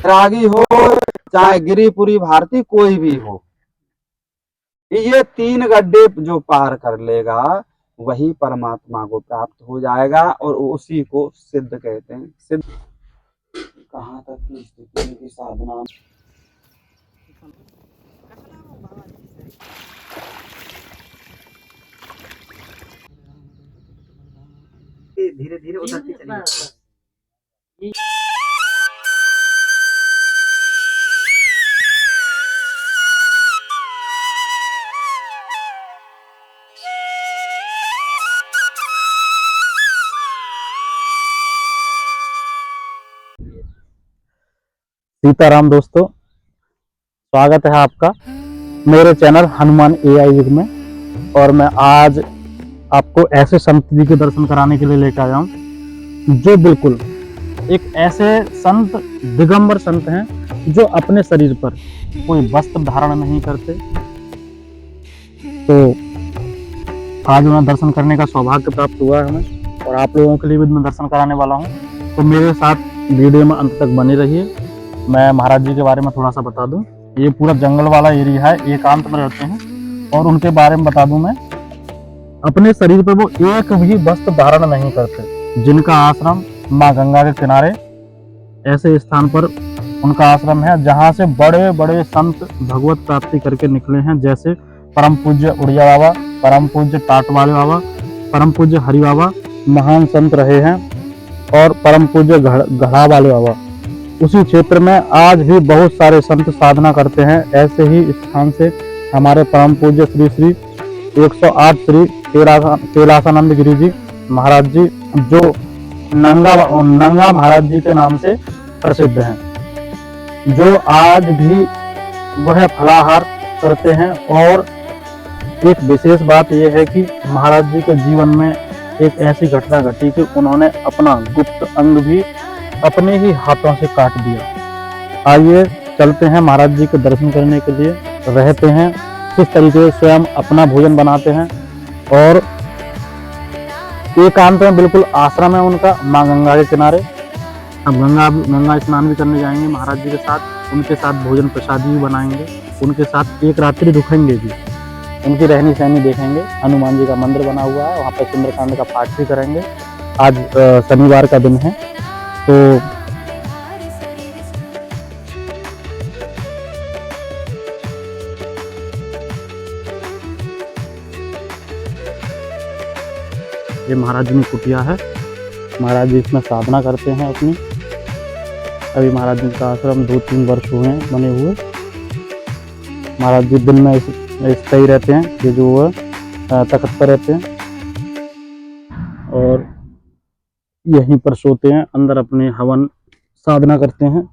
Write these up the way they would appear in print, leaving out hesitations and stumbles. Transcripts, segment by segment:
रागी हो चाहे गिरिपुरी भारती कोई भी हो, ये 3 गड्ढे जो पार कर लेगा वही परमात्मा को प्राप्त हो जाएगा और उसी को सिद्ध कहते हैं। सिद्ध कहाँ तक की स्थिति की साधना। धीरे धीरे उतरती चली जाती है। सीताराम दोस्तों, स्वागत है आपका मेरे चैनल हनुमान एआई युग में। और मैं आज आपको ऐसे संत जी के दर्शन कराने के लिए लेकर आया हूँ जो बिल्कुल एक ऐसे संत, दिगंबर संत हैं जो अपने शरीर पर कोई वस्त्र धारण नहीं करते। तो आज उन्हें दर्शन करने का सौभाग्य प्राप्त हुआ है हमें, और आप लोगों के लिए भी मैं दर्शन कराने वाला हूँ। तो मेरे साथ वीडियो में अंत तक बने रहिए। मैं महाराज जी के बारे में थोड़ा सा बता दूं। ये पूरा जंगल वाला एरिया है, एकांत में रहते हैं। और उनके बारे में बता दूं मैं, अपने शरीर पर वो एक भी वस्त्र धारण नहीं करते। जिनका आश्रम माँ गंगा के किनारे ऐसे स्थान पर उनका आश्रम है जहाँ से बड़े बड़े संत भगवत प्राप्ति करके निकले हैं, जैसे परम पूज्य उड़िया बाबा, परम पूज्य टाटवाले बाबा, परम पूज्य हरि बाबा महान संत रहे हैं, और परम पूज्य घड़ा वाले बाबा। उसी क्षेत्र में आज भी बहुत सारे संत साधना करते हैं। ऐसे ही स्थान से हमारे परम पूज्य श्री श्री 108 श्री कैलासानंद गिरी जी महाराज जी, जो नंगा महाराज जी के नाम से प्रसिद्ध हैं, जो आज भी वह फलाहार करते हैं। और एक विशेष बात यह है कि महाराज जी के जीवन में एक ऐसी घटना घटी कि उन्होंने अपना गुप्त अंग भी अपने ही हाथों से काट दिया। आइए चलते हैं महाराज जी के दर्शन करने के लिए। रहते हैं किस तरीके से, स्वयं अपना भोजन बनाते हैं, और एकांत में बिल्कुल आश्रम है उनका माँ गंगा के किनारे। अब गंगा स्नान भी करने जाएंगे महाराज जी के साथ। उनके साथ भोजन प्रसादी भी बनाएंगे, उनके साथ एक रात्रि रुकेंगे भी, उनकी रहनी सहनी देखेंगे। हनुमान जी का मंदिर बना हुआ है, वहाँ पर सुंदरकांड का पाठ भी करेंगे। आज शनिवार का दिन है। तो ये महाराज जी की कुटिया है। महाराज जी इसमें साधना करते हैं अपनी। अभी महाराज जी का आश्रम 2-3 वर्ष हुए हैं बने हुए। महाराज जी दिन में स्थिर ही रहते हैं, ये जो तख्त पर रहते हैं, और यहीं पर सोते हैं, अंदर अपने हवन साधना करते हैं।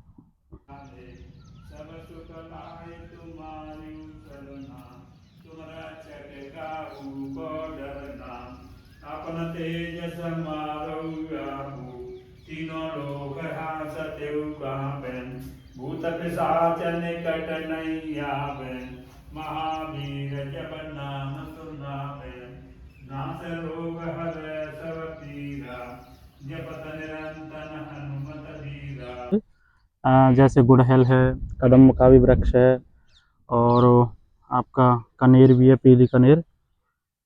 भूत पिशाच निकट नहीं आवे, महावीर जब नाम सुनावे, नाश रोग हरे सब पीरा, जपत निरंतर हनुमत वीरा। जैसे गुड़हल है, कदम का भी वृक्ष है, और आपका कनेर भी है, पीली कनेर,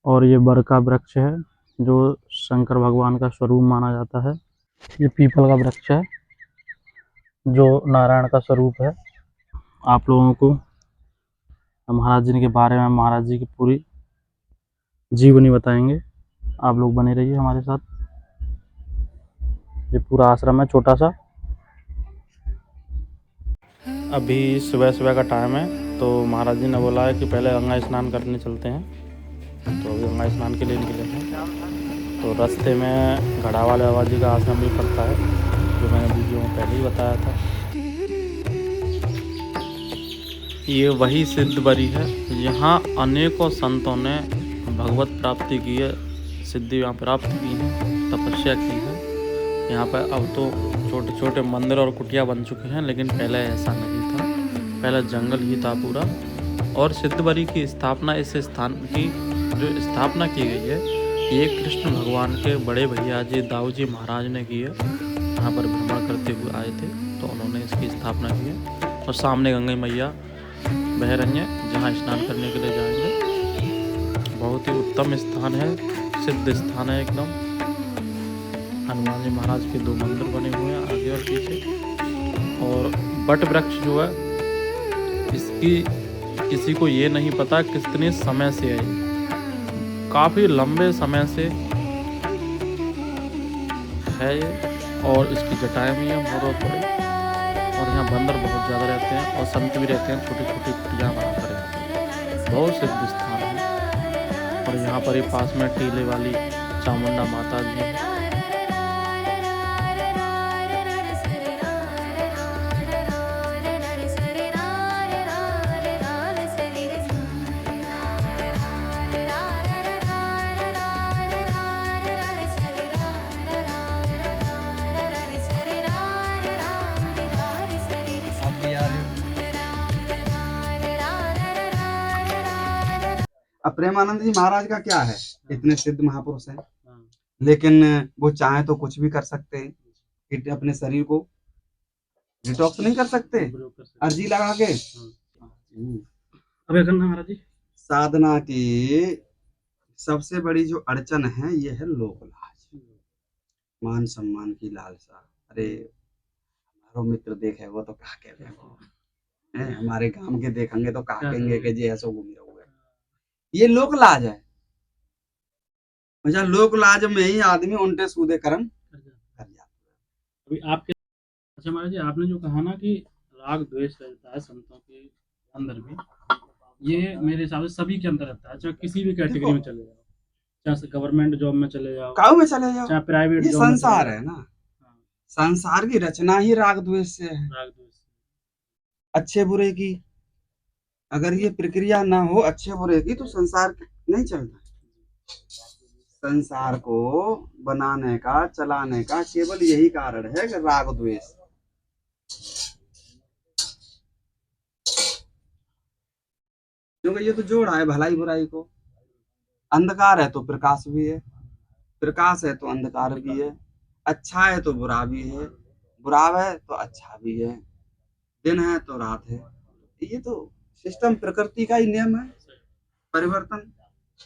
और ये बर का वृक्ष है जो शंकर भगवान का स्वरूप माना जाता है। ये पीपल का वृक्ष है जो नारायण का स्वरूप है। आप लोगों को महाराज जी के बारे में, महाराज जी की पूरी जीवनी बताएंगे। आप लोग बने रहिए हमारे साथ। ये पूरा आश्रम है छोटा सा। अभी सुबह सुबह का टाइम है, तो महाराज जी ने बोला है कि पहले गंगा स्नान करने चलते हैं। तो अभी गंगा स्नान के लिए निकले हैं। तो रास्ते में घड़ा वाले बाबा जी का आश्रम भी पड़ता है, जो मैंने वीडियो में पहले ही बताया था। ये वही सिद्ध बरी है, यहाँ अनेकों संतों ने भगवत प्राप्ति की है, सिद्धि यहाँ प्राप्त की है, तपस्या की है। यहाँ पर अब तो छोटे छोटे मंदिर और कुटिया बन चुके हैं, लेकिन पहले ऐसा नहीं था। पहले जंगल ही था पूरा। और सिद्धबरी की स्थापना, इस स्थान की जो स्थापना की गई है, ये कृष्ण भगवान के बड़े भैया जी दाऊ जी महाराज ने की है। यहाँ पर भ्रमण करते हुए आए थे, तो तो उन्होंने इसकी स्थापना की है। और सामने गंगा मैया बह रही हैं, जहाँ स्नान करने के लिए जाएंगे। बहुत ही उत्तम स्थान है, सिद्ध स्थान है एकदम। हनुमान जी महाराज के 2 मंदिर बने हुए हैं आगे और पीछे। और बट वृक्ष जो है, इसकी किसी को ये नहीं पता कितने समय से है। काफ़ी लंबे समय से है ये, और इसकी जटाएं भी हैं बहुत बड़ी। और यहाँ बंदर बहुत ज़्यादा रहते हैं और संत भी रहते हैं, छोटी छोटी कुटियाँ बनाकर रहते हैं। बहुत सिद्ध स्थान है। और यहाँ पर ही पास में टीले वाली चामुंडा माता जी हैं। आप भी आ रहे हो। अब प्रेमानंद जी महाराज का क्या है, इतने सिद्ध महापुरुष हैं, लेकिन वो चाहे तो कुछ भी कर सकते हैं। अपने शरीर को डिटॉक्स नहीं कर सकते अर्जी लगा के। अब करना महाराज जी, साधना की सबसे बड़ी जो अड़चन है ये है लोक लाज, मान सम्मान की लालसा। अरे हमारो मित्र देखे वो तो कहा कह हैं, हमारे गांव के देखेंगे तो कहा कहेंगे कि जी ऐसा घूम रहे हुए। ये लोक लाज है। लोक लाज में ही आदमी उल्टे सूदे कर्म कर जाता है। अभी आपके, अच्छा महाराज जी, आपने जो कहा ना कि राग द्वेष रहता है संतों के अंदर भी, ये मेरे हिसाब से सभी के अंदर रहता है। चाहे किसी भी कैटेगरी में चले जाओ, चाहे गवर्नमेंट जॉब में चले जाओ, गाँव में चले जाओ, चाहे प्राइवेट ये जॉब में संसार चले है जाओ। ना। संसार की रचना ही राग द्वेष से है, राग द्वेष। अच्छे बुरे की। अगर ये प्रक्रिया ना हो अच्छे बुरे की तो संसार नहीं चलता। संसार को बनाने का, चलाने का केवल यही कारण है कि राग द्वेष। क्योंकि ये तो जोड़ा है भलाई बुराई को। अंधकार है तो प्रकाश भी है, प्रकाश है तो अंधकार भी है, अच्छा है तो बुरा भी है, बुरा है तो अच्छा भी है, दिन है तो रात है। ये तो सिस्टम प्रकृति का ही नियम है, परिवर्तन।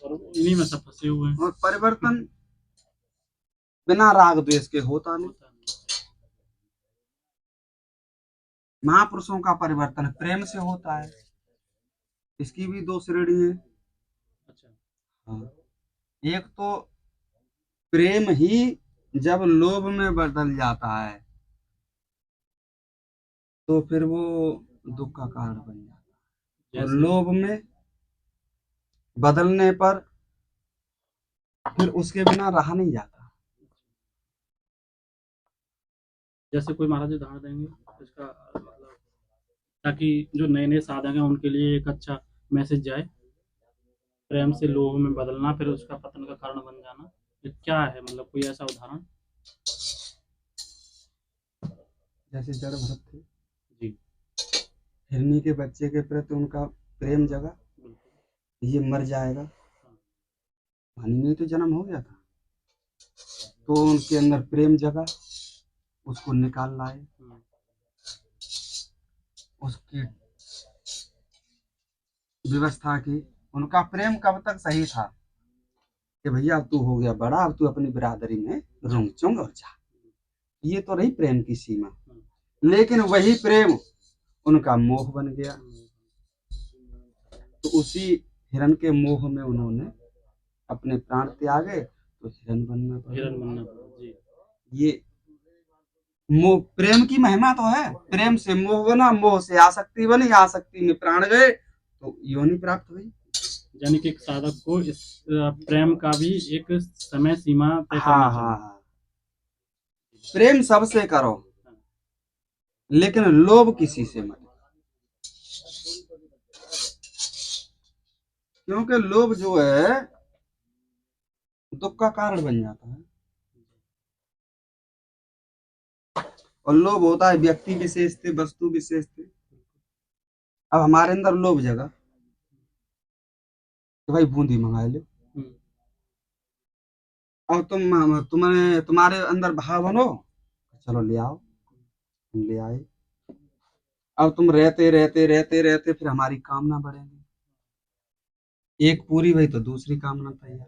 और इन्हीं में सब फंसे हुए हैं। और परिवर्तन बिना राग द्वेष के होता नहीं। महापुरुषों का परिवर्तन प्रेम से होता है। इसकी भी 2 श्रेणी है। अच्छा, हाँ। एक तो प्रेम ही जब लोभ में बदल जाता है तो फिर वो दुख का कारण बन जाता है। और लोभ में बदलने पर फिर उसके बिना रहा नहीं जाता। जैसे कोई महाराज जी उदाहरण देंगे इसका, मतलब ताकि जो नए नए साधक हैं उनके लिए एक अच्छा मैसेज जाए। प्रेम से लोभ में बदलना, फिर उसका पतन का कारण बन जाना, ये क्या है? मतलब कोई ऐसा उदाहरण। जैसे जड़ भरत थे जी, हिरनी के बच्चे के प्रति उनका प्रेम जगा, ये मर जाएगा, पानी में तो जन्म हो गया था, तो उनके अंदर प्रेम जगा, उसको निकाल लाए, उसकी व्यवस्था की। उनका प्रेम कब तक सही था कि भैया अब तू हो गया बड़ा, अब तू अपनी बिरादरी में रूंग चुंग और जा। ये तो रही प्रेम की सीमा। लेकिन वही प्रेम उनका मोह बन गया, तो उसी हिरण के मोह में उन्होंने अपने प्राण त्यागे, तो हिरण बनना पड़ा। जी। ये मोह, प्रेम की महिमा तो है। प्रेम से मोह बना, मोह से आसक्ति बनी, आसक्ति में प्राण गए तो योनि प्राप्त हुई। यानी कि एक साधक को इस प्रेम का भी एक समय सीमा तय करना हाँ चाहिए। हाँ, प्रेम सबसे करो लेकिन लोभ किसी से मत, क्योंकि लोभ जो है दुख का कारण बन जाता है। और लोभ होता है व्यक्ति विशेष से, वस्तु विशेष से। अब हमारे अंदर लोभ जगा कि भाई बूंदी मंगा ले, अब तुम्हारे अंदर भाव बनो, चलो ले आओ, हम ले आए, अब तुम रहते रहते रहते रहते फिर हमारी कामना बढ़ेगी, एक पूरी हुई तो दूसरी कामना तैयार,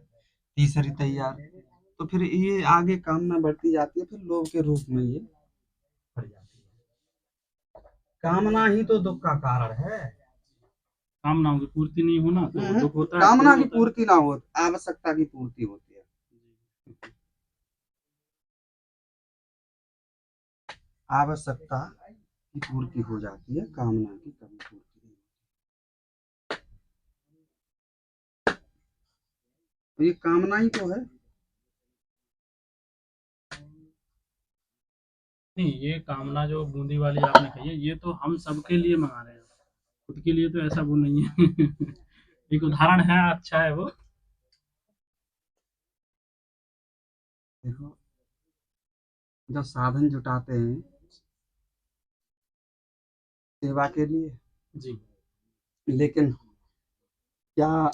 तीसरी तैयार, तो फिर ये आगे कामना बढ़ती जाती है, फिर लोभ के रूप में ये बढ़ जाती है। कामना ही तो दुख का कारण है। कामनाओं की पूर्ति नहीं होना तो दुख होता है, कामना क्रोध की होता है। पूर्ति ना हो, आवश्यकता की पूर्ति होती है। आवश्यकता की पूर्ति हो जाती है, कामना की कभी पूर्ति नहीं। तो ये कामना ही तो है। नहीं, ये कामना जो बूंदी वाली आपने कही है, ये तो हम सबके लिए मंगा रहे हैं, खुद के लिए तो ऐसा वो नहीं है। एक उदाहरण है, अच्छा है वो। देखो, जब साधन जुटाते हैं सेवा के लिए, जी। लेकिन क्या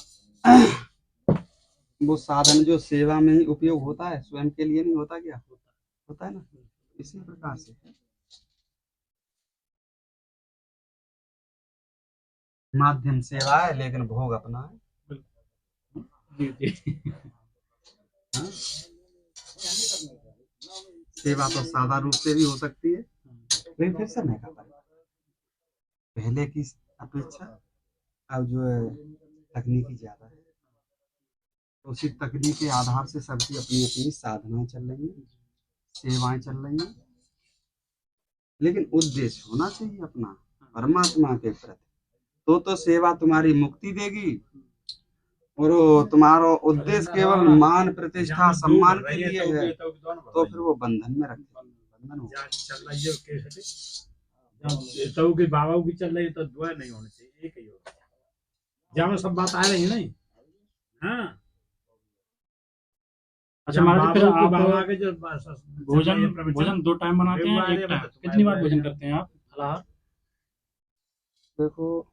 वो साधन जो सेवा में ही उपयोग होता है, स्वयं के लिए नहीं होता क्या? होता है ना। इसी प्रकार से माध्यम सेवा है लेकिन भोग अपना है। जी जी। हाँ? सेवा तो सादा रूप से भी हो सकती है, लेकिन फिर से मैं कहता हूँ पहले की अपेक्षा अब जो है तकनीकी ज्यादा है, तो उसी तकनीक के आधार से सबकी अपनी अपनी साधनाएं चल रही हैं, सेवाएं चल रही हैं, लेकिन उद्देश्य होना चाहिए अपना परमात्मा के प्रति। तो सेवा तुम्हारी मुक्ति देगी, और वो तुम्हारा उद्देश्य केवल मान प्रतिष्ठा सम्मान के लिए है, तो फिर वो बंधन में रखे, बंधन हो। की बाबा की चल रही है तो दो नहीं होने चाहिए, एक ही हो। जहाँ में सब बात आ रही है नहीं। हाँ। अच्छा महाराज जी, फिर आप बाबा के जो भोजन 2 टाइम बनाते हैं, 1 टाइम? कितनी बार भोजन करते हैं आप फलाहार? देखो,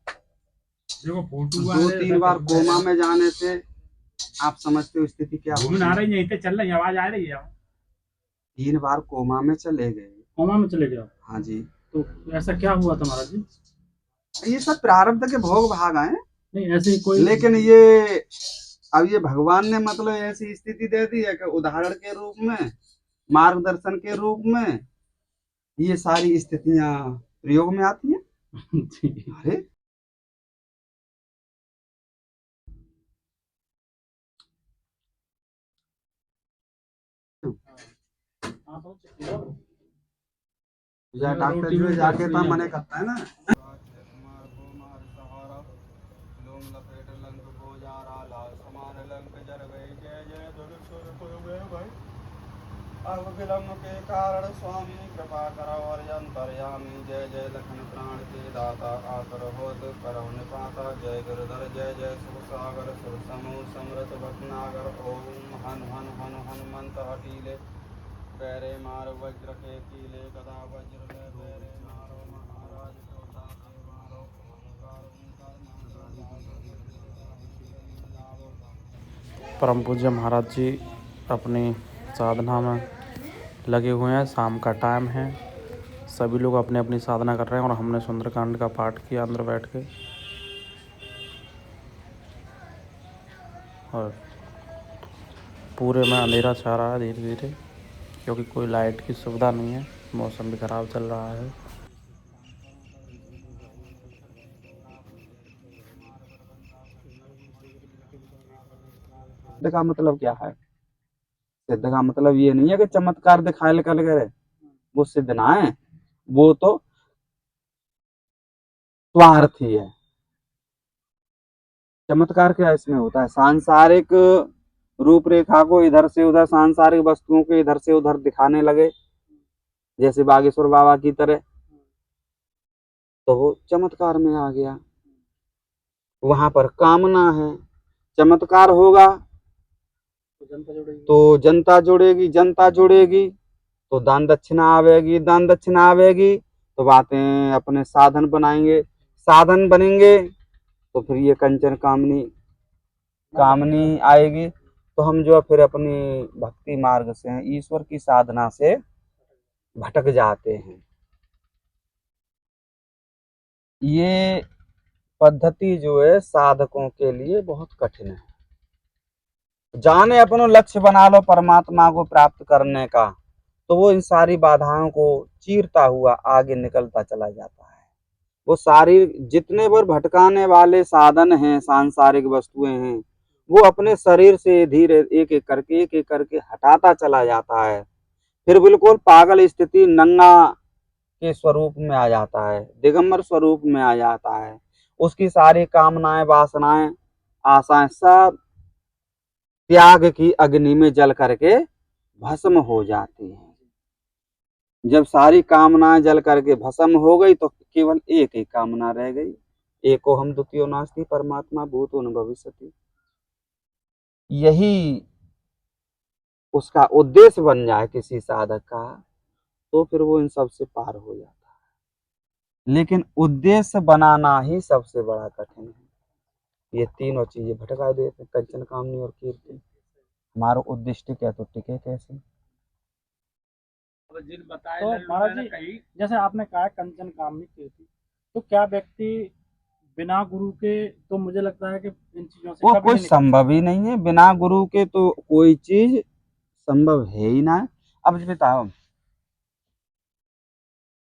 देखो फोटो 2-3 बार कोमा में जाने से आप समझते हो स्थिति क्या घूमने होती आ है। रही है, यहीं पे चल रही है, आवाज आ रही है। 3 बार कोमा में चले गए। कोमा में चले गए आप? हाँ जी। तो ऐसा क्या हुआ था महाराज जी? ये सब प्रारब्ध के भोग भाग आए, नहीं ऐसे कोई, लेकिन ये अब ये भगवान ने मतलब ऐसी स्थिति दे दी है कि उदाहरण के रूप में, मार्गदर्शन के रूप में ये सारी स्थितियां प्रयोग में आती हैं। जी। अरे डॉक्टर जो जाके था मने करता है ना, अब विलम्ब के कारण स्वामी कृपा करो और अंतर्यामी, जय जय लखन प्राण के दाता, आकर होत करो निपाता, जय गुरुधर जय जय सुर सागर, सुर समूह समृत भटनागर, ओम हन हन हन हनुमंत हटीले, पैरे मार वज्र के कीले, गदा वज्र ले पैरे मारो, महाराज को ताके मारो, ओंकार ओंकार परम पूज्य महाराज जी अपनी साधना में लगे हुए हैं। शाम का टाइम है, सभी लोग अपने अपनी साधना कर रहे हैं और हमने सुंदरकांड का पाठ किया अंदर बैठ के। और पूरे में अंधेरा छा रहा है धीरे धीरे, क्योंकि कोई लाइट की सुविधा नहीं है, मौसम भी ख़राब चल रहा है। सिद्ध का मतलब क्या है? सिद्ध का मतलब ये नहीं है कि चमत्कार दिखाए कर करे, वो सिद्ध ना है, वो तो स्वार्थी है। चमत्कार क्या इसमें होता है? सांसारिक रूपरेखा को इधर से उधर, सांसारिक वस्तुओं को इधर से उधर दिखाने लगे, जैसे बागेश्वर बाबा की तरह, तो वो चमत्कार में आ गया। वहां पर कामना है, चमत्कार होगा तो जनता जुड़ेगी, जनता जुड़ेगी तो दान दक्षिणा आवेगी, दान दक्षिणा आवेगी तो बातें अपने साधन बनाएंगे, साधन बनेंगे तो फिर ये कंचन कामनी कामनी आएगी, तो हम जो फिर अपनी भक्ति मार्ग से, ईश्वर की साधना से भटक जाते हैं। ये पद्धति जो है साधकों के लिए बहुत कठिन है। जाने अपनो लक्ष्य बना लो परमात्मा को प्राप्त करने का, तो वो इन सारी बाधाओं को चीरता हुआ आगे निकलता चला जाता है। वो सारी जितने बार भटकाने वाले साधन हैं, सांसारिक वस्तुएं हैं, वो अपने शरीर से धीरे एक एक करके हटाता चला जाता है। फिर बिल्कुल पागल स्थिति, नंगा के स्वरूप में आ जाता है, दिगंबर स्वरूप में आ जाता है। उसकी सारी कामनाएं, वासनाएं, आशाएं सब त्याग की अग्नि में जल करके भस्म हो जाती हैं। जब सारी कामनाएं जल करके भस्म हो गई तो केवल एक ही कामना रह गई, एको हम द्वितीयो नास्ति परमात्मा भूतो न भविष्यति। यही उसका उद्देश्य बन जाए किसी साधक का, तो फिर वो इन सब से पार हो जाता है। लेकिन उद्देश्य बनाना ही सबसे बड़ा कठिन है। ये तीनों चीजें भटका देते हैं, कंचन कामनी और कीर्ति। हमारा उद्दिष्ट क्या तो टिके कैसे? जिन बताए तो महाराज जी, कहीं जैसे आपने कहा कंचन कामनी कीर्ति, तो क्या व्यक्ति बिना गुरु के, तो मुझे लगता है कि इन चीजों से वो कभी कोई नहीं निकल संभव ही नहीं है। बिना गुरु के तो कोई चीज संभव है ही ना। अब बताओ,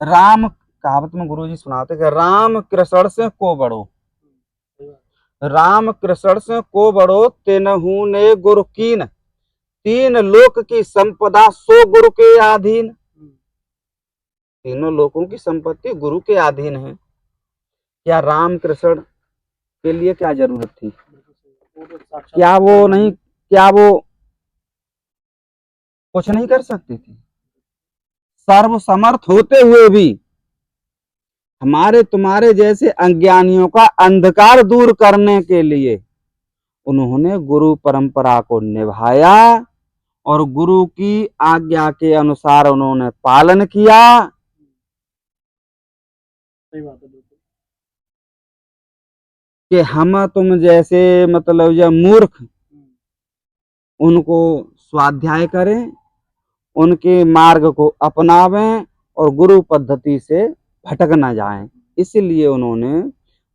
राम कहावत में गुरु जी सुनाते कि राम कृष्ण से को बड़ो, राम कृष्ण से को बड़ो तेनहु ने गुरु कीन, तीन लोक की संपदा सो गुरु के अधीन। तीनों लोकों की संपत्ति गुरु के अधीन है। क्या राम कृष्ण के लिए क्या जरूरत थी? क्या वो कुछ नहीं कर सकती थी? सर्व समर्थ होते हुए भी हमारे तुम्हारे जैसे अज्ञानियों का अंधकार दूर करने के लिए उन्होंने गुरु परंपरा को निभाया और गुरु की आज्ञा के अनुसार उन्होंने पालन किया। सही बात है, बिल्कुल। कि हम तुम जैसे मतलब या मूर्ख उनको स्वाध्याय करें, उनके मार्ग को अपनावें और गुरु पद्धति से भटक न जाएं। इसलिए उन्होंने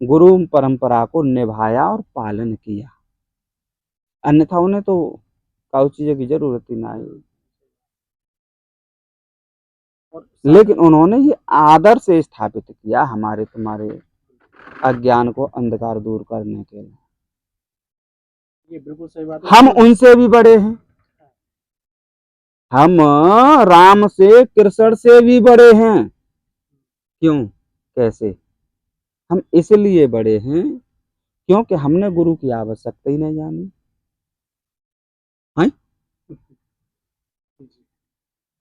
गुरु परंपरा को निभाया और पालन किया। अन्यथा उन्हें तो काउ चीज़ों की जरूरत ही ना आई। लेकिन उन्होंने ये आदर्श स्थापित किया हमारे तुम्हारे अज्ञान को अंधकार दूर करने के लिए। ये बिल्कुल सही बात है। हम उनसे भी बड़े हैं, हम राम से कृष्ण से भी बड़े हैं। क्यों? कैसे? हम इसलिए बड़े हैं क्योंकि हमने गुरु की आवश्यकता ही नहीं जानी है।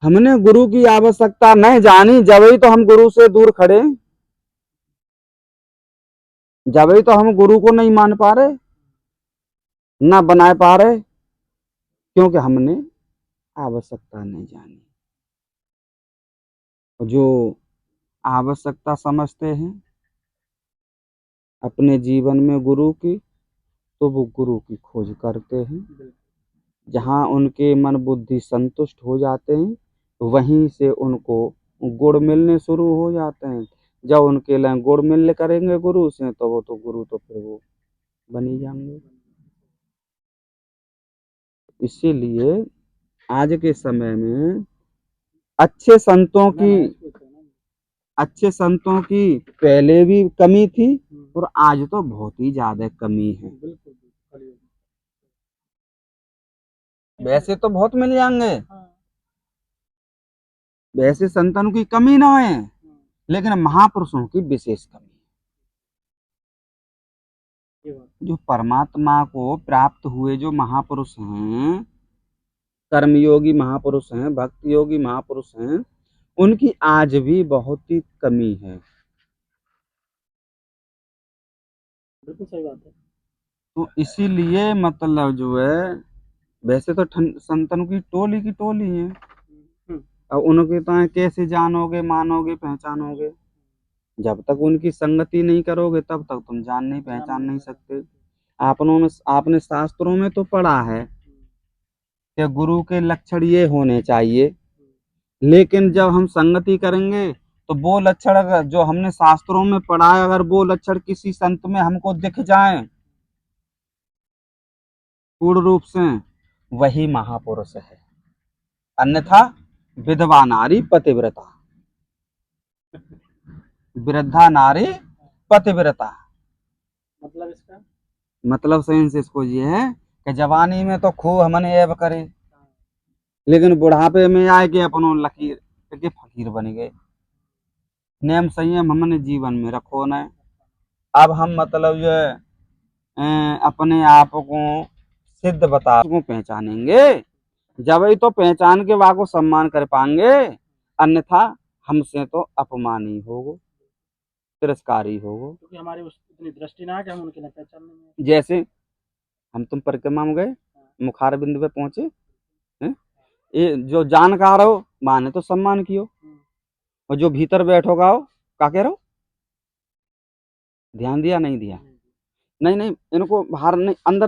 हमने गुरु की आवश्यकता नहीं जानी, जब ही तो हम गुरु से दूर खड़े, जब ही तो हम गुरु को नहीं मान पा रहे, ना बना पा रहे, क्योंकि हमने आवश्यकता नहीं जानी। जो आवश्यकता समझते हैं अपने जीवन में गुरु की, तो वो गुरु की खोज करते हैं। जहाँ उनके मन बुद्धि संतुष्ट हो जाते हैं, वहीं से उनको गुण मिलने शुरू हो जाते हैं। जब उनके लिए गुण मिलने करेंगे गुरु से, तो वो तो गुरु तो फिर वो बन ही जाएंगे। इसीलिए आज के समय में अच्छे संतों की पहले भी कमी थी और आज तो बहुत ही ज्यादा कमी है। वैसे तो बहुत मिल जाएंगे, वैसे संतानों की कमी ना है, लेकिन महापुरुषों की विशेष कमी। जो परमात्मा को प्राप्त हुए जो महापुरुष हैं, कर्मयोगी महापुरुष हैं, भक्ति योगी महापुरुष हैं, उनकी आज भी बहुत ही कमी है। बिल्कुल सही बात है। तो इसीलिए मतलब जो है, वैसे तो संतन की टोली है। अब उनके तो कैसे जानोगे, मानोगे, पहचानोगे? जब तक उनकी संगति नहीं करोगे तब तक तुम जान नहीं पहचान नहीं सकते। आपने शास्त्रों में तो पढ़ा है कि गुरु के लक्षण ये होने चाहिए, लेकिन जब हम संगति करेंगे तो वो लक्षण अगर जो हमने शास्त्रों में पढ़ा है, अगर वो लक्षण किसी संत में हमको दिख जाए पूर्ण रूप से, वही महापुरुष है। अन्यथा विधवा नारी पतिव्रता, वृद्धा नारी पतिव्रता। मतलब इसका मतलब सेंस इसको ये है कि जवानी में तो खूब हमने ऐब करे, लेकिन बुढ़ापे में आए के अपनों लकीर के फकीर बन गए। नियम संयम हमने जीवन में रखो न। अब हम मतलब जो है अपने आप को सिद्ध बता को पहचानेंगे, जब ही तो पहचान के वाको सम्मान कर पाएंगे, अन्यथा हमसे तो अपमान ही होगो, तिरस्कार ही होगो। क्योंकि हमारी उतनी दृष्टि ना है कि हम उनके न पहचान नहीं। जैसे हम तुम परिक्रमा में गए, मुखार बिंदु पे पहुंचे, हैं? ये जो जानकार हो माने तो सम्मान कियो, और जो भीतर बैठोगा हो का कह रहो, ध्यान दिया नहीं दिया? नहीं नहीं, इनको बाहर नहीं अंदर